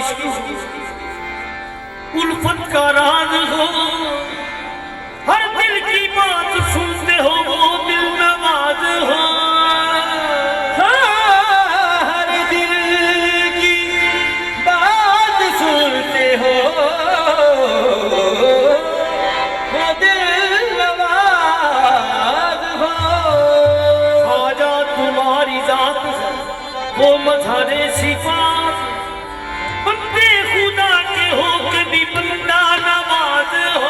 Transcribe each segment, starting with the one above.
इश्क उल्फत का राज हो, हर दिल की बात सुनते हो वो दिल नवाज हो, हर दिल की बात सुनते हो वो दिल नवाज हो। ख्वाजा तुम्हारी जात वो मजहरे सिफात, बंदे खुदा के हो के भी बंदा नवाज हो।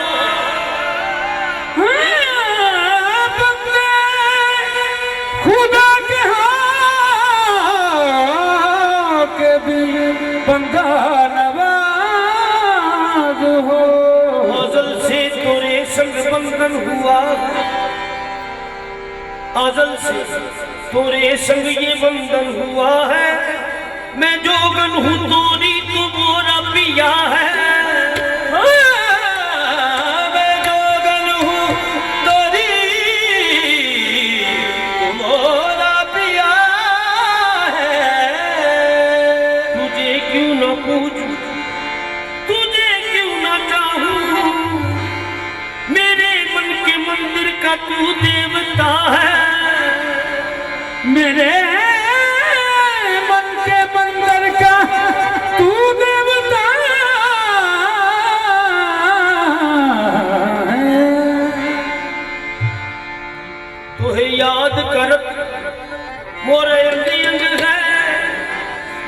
बंदे खुदा के हो के भी बंदा नवाज हो। अज़ल से तोरे संग बंधन हुआ, अज़ल से तोरे संग ये बंधन हुआ है, मैं जोगन हूँ तोरी तू मोरा पिया है। मैं जोगन हूँ तोरी तू मोरा पिया है। तुझे क्यों न पूछूं, तुझे क्यों न चाहूं, मेरे मन के मंदिर का तू देवता है। मेरे मन के मंदिर का तू देवता है। तुहे याद करत मोरे अंग अंग है,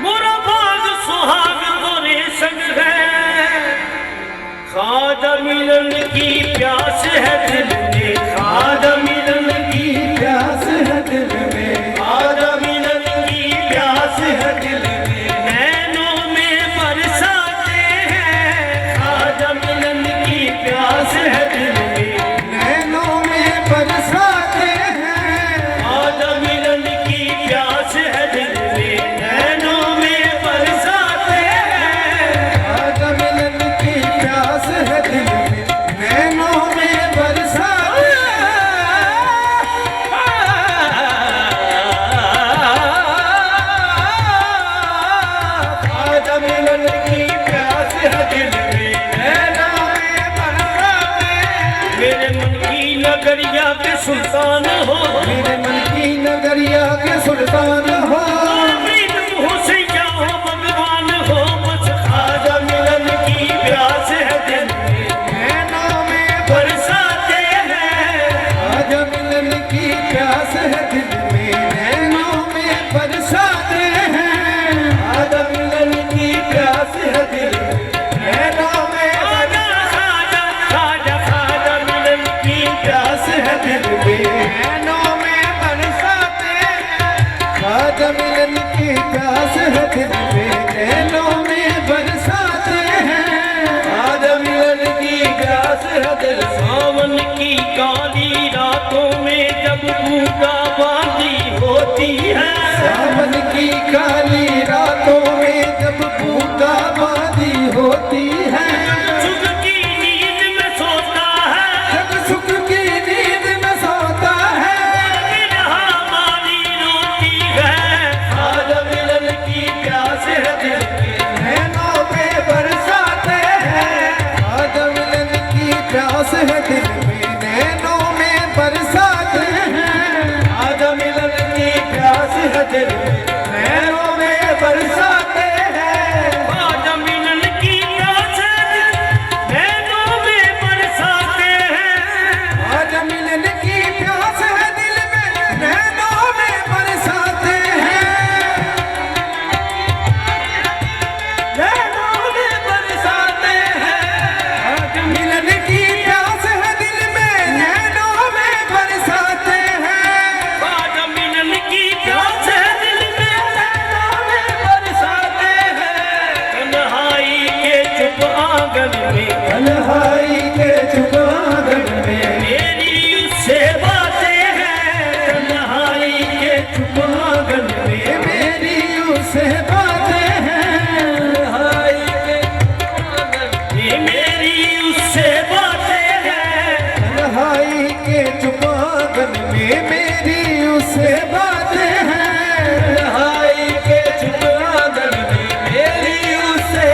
मोरा भाग सुहाग तोरे संग है। ख्वाजा मिलन की प्यास है दिल में, ख्वाजा मिलन की प्यास है दिल में, ख्वाजा मिलन की प्यास है दिल में, नैनों में बरसाते हैं। ख्वाजा मिलन की प्यास है दिल में, नैनों में बरसाते हैं। ख्वाजा मिलन की प्यास है दिल में, नैनों में बरसाते हैं। आज मिलन की प्यास है दिल में, नैनों में बरसाते हैं। आज मिलन की प्यास है दिल में, नैनों में बरसाते हैं। मेरे मन की नगरिया के सुल्तान हो, मेरे मन की नगरिया के सुल्तान हो। प्रीतम हो सैया हो भगवान हो, बस ख्वाजा मिलन की प्यास है दिल में, नैनों में बरसाते हैं। आज मिलन की प्यास है दिल में, नैनों में बरसाते हैं। आज मिलन की प्यास है दिल में, नैनों में ख्वाजा ख्वाजा ख्वाजा ख्वाजा मिलन की प्यास है दिल में, नैनों में बरसाते हैं। आज मिलन की प्यास है दिल में, नैनों में बरसाते हैं। आज मिलन की प्यास है दिल में। सावन की काली रातों में जब बूंदा बांदी होती है, सावन की काली रातों में जब बूंदाबांदी होती है। सुख की नींद में सोता है, जब सुख की नींद में सोता है। बिरहा मारी रोती है। आज मिलन की प्यास है दिल में, नैनों में बरसाते हैं। आज मिलन की प्यास है दिल में, नैनों में बरसाते हैं। आज मिलन की प्यास है दिल में, नैनों में बरसाते हैं। ख्वाजा मिलन की प्यास है दिल, नैनों में बरसाते हैं। आज मिलन की प्यास है दिल में, नैनों में बरसाते हैं। नैनों में बरसाते हैं। आज मिलन की प्यास है दिल में, नैनों में बरसाते हैं। ख्वाजा मिलन की प्यास है दिल में, नैनों में बरसाते हैं। तन्हाई के चुप आंगन में तन्हाई के चुप आंगन में मेरी उससे बातें हैं। तन्हाई के चुप आंगन में मेरी उससे बातें हैं। तन्हाई के मेरी उससे बातें हैं। तन्हाई के चुप आंगन में मेरी उससे बातें हैं। तन्हाई के चुप आंगन में मेरी उससे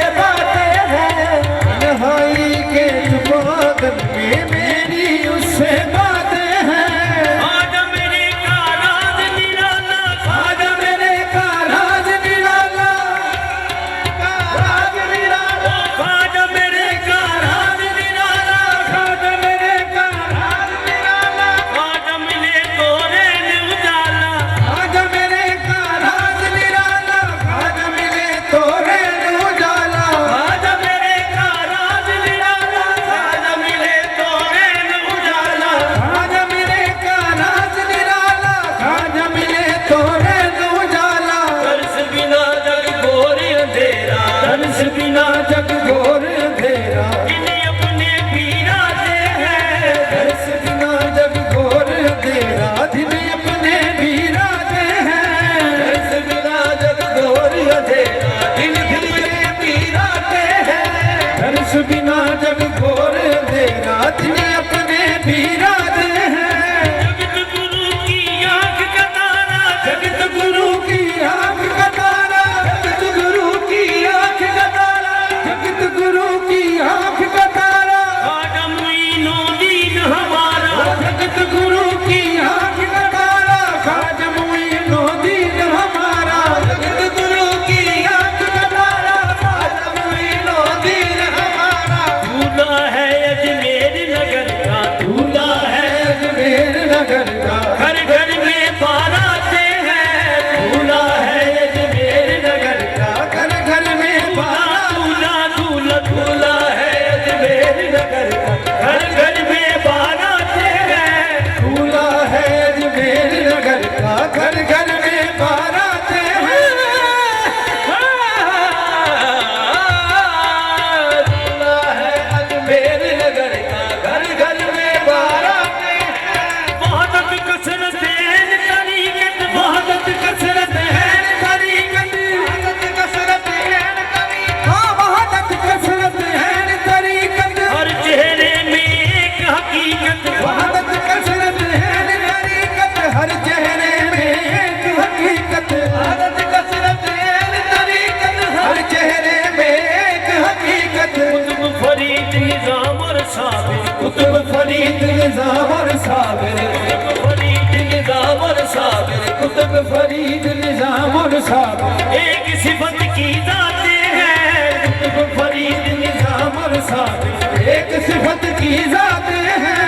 कुतुब फरीद निजाम और साबिर, एक सिफत की जाते हैं कुतुब फरीद निजाम और साबिर, एक सिफत की जाते हैं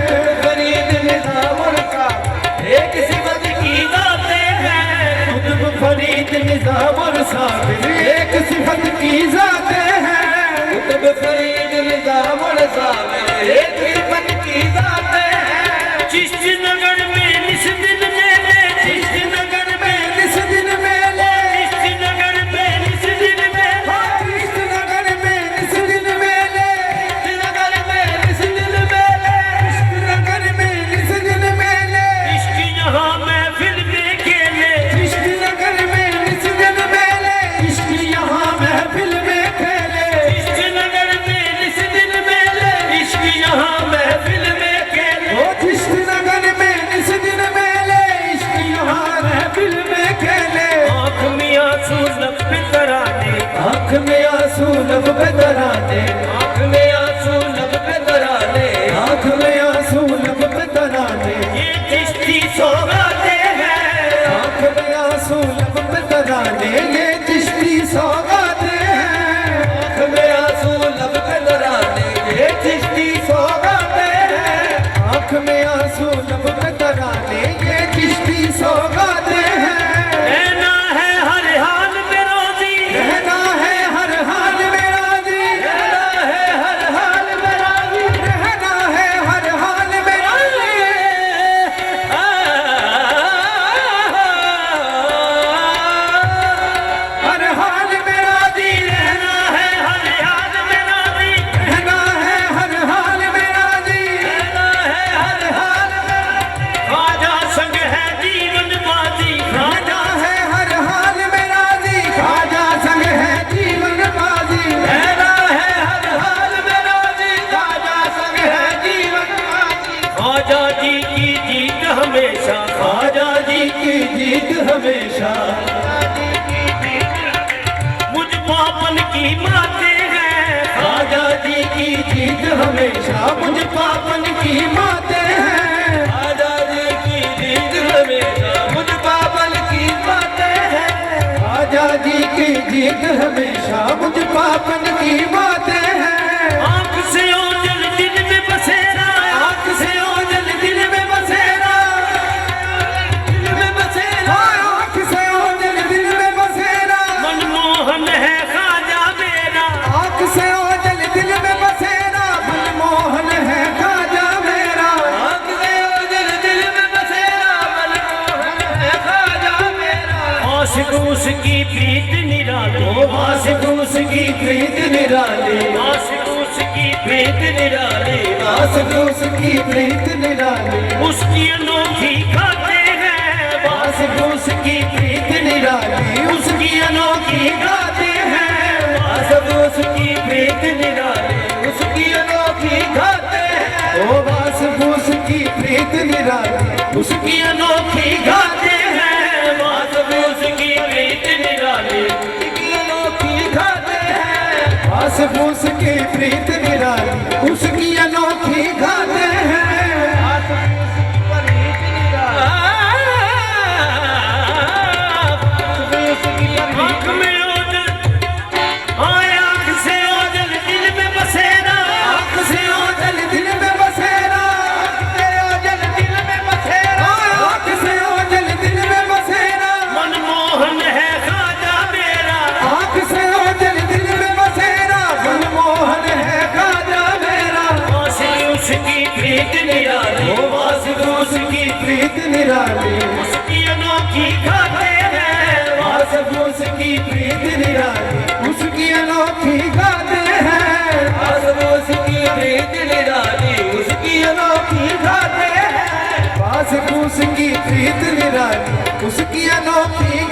कुतुब फरीद निजाम और साबिर, एक सिफत की जाते हैं कुतुब फरीद निजाम और साबिर, एक सिफत की जाते हैं कुतुब फरीद निजाम और साबिर, एक सिफत की जाते हैं। चिश्ती नगर में निस दिन मेले, चिश्ती नगर में इस दिन मेले, चिश्ती नगर में निस दिन मेले, इस नगर में इस दिन मेले, इस नगर में इस दिन मेले, इस नगर में इस दिन मेले, इश्क यहाँ महफिल में खेले, इस नगर में इस दिन मेले, इश्क यहाँ महफिल में खेले, इश्क नगर में निस दिन मेले, इश्क यहाँ महफिल में खेले। ओ जिस नगर में इस दिन मेले, इश्क यहाँ महफिल में खेले। आँख में आंसू लब पे तराने, आँख में आंसू लब पे तराने, आँख में आंसू लब पे तराने, आँख में आंसू लब पे तराने, ये चिश्ती सौगाते हैं, आँख में आंसू लब पे तराने, ये चिश्ती सौगाते हैं। आँख में आंसू लब पे तराने, ये चिश्ती सौगाते हैं। आँख में आंसू लब पे तराने, ये चिश्ती सौगाते हैं। रहना है हर हाल में रोजी, रहना है हर हाल में राजी, रहना है हर हाल में राजी, रहना है हर हाल में राजी। हर हाल में राजी, रहना है हर हाल में राजी, रहना है हर हाल में राजी, रहना है हर हाल में। ख्वाजा संग है जीवन बाजी, रहना है हर हाल में राजी, ख्वाजा संग है जीवन बाजी, रहना है हर हाल में राजी, ख्वाजा संग है जीवन बाजी। ख्वाजा जी की जीत हमेशा, ख्वाजा जी की जीत हमेशा, मुझ पापन की माते हैं, ख्वाजा जी की जीत हमेशा, मुझ पापन की माते हैं। ख्वाजा जी की जीत हमेशा, मुझ पापन की माते हैं। ख्वाजा जी की जीत हमेशा, मुझ पापन की माते हैं। आँख से ओझल दिल में बसेरा, आँख से ओझल दिल में बसेरा, दिल में बसेरा, आँख से ओझल दिल में बसेरा, मनमोहन है ख्वाजा मेरा, आँख से ओझल दिल में बसेरा, मनमोहन है ख्वाजा मेरा। आँख से ओझल दिल में बसेरा, मनमोहन है ख्वाजा मेरा। आशिक उसकी प्रीत निराली, ओ आशिक उसकी प्रीत निराली, आशिक उसकी प्रीत निराली, आशिक उसकी प्रीत निराली, उसकी अनोखी खाते हैं, आशिक उसकी प्रीत निराली, उसकी अनोखी गाते हैं। आशिक उसकी प्रीत निराली, उसकी अनोखी गाते हैं। ओ आशिक उसकी प्रीत निराली, उसकी अनोखी गाते हैं। आशिक उसकी प्रीत निराली, उसकी अनोखी गाते हैं। आशिक उसकी प्रीत निराली, उसकी अनोखी गाते हैं। आशिक उसकी प्रीत निराली, आँख में ओझल, आए आँख से ओझल दिल में बसेरा, आँख से ओझल दिल में बसेरा, ओझल दिल में बसेरा, आँख से ओझल दिल में बसेरा, मनमोहन है ख्वाजा मेरा, आँख से ओझल दिल में बसेरा, मनमोहन है ख्वाजा मेरा। आशिक उसकी प्रीत निराली, ओ आशिक उसकी प्रीत निराली, उसकी अनोखी खाते हैं, आशिक उसकी प्रीत निराली, उसकी अनोखी गाते हैं। आशिक उसकी प्रीत निराली, उसकी अनोखी गाते हैं। आशिक उसकी प्रीत निराली, उसकी अनोखी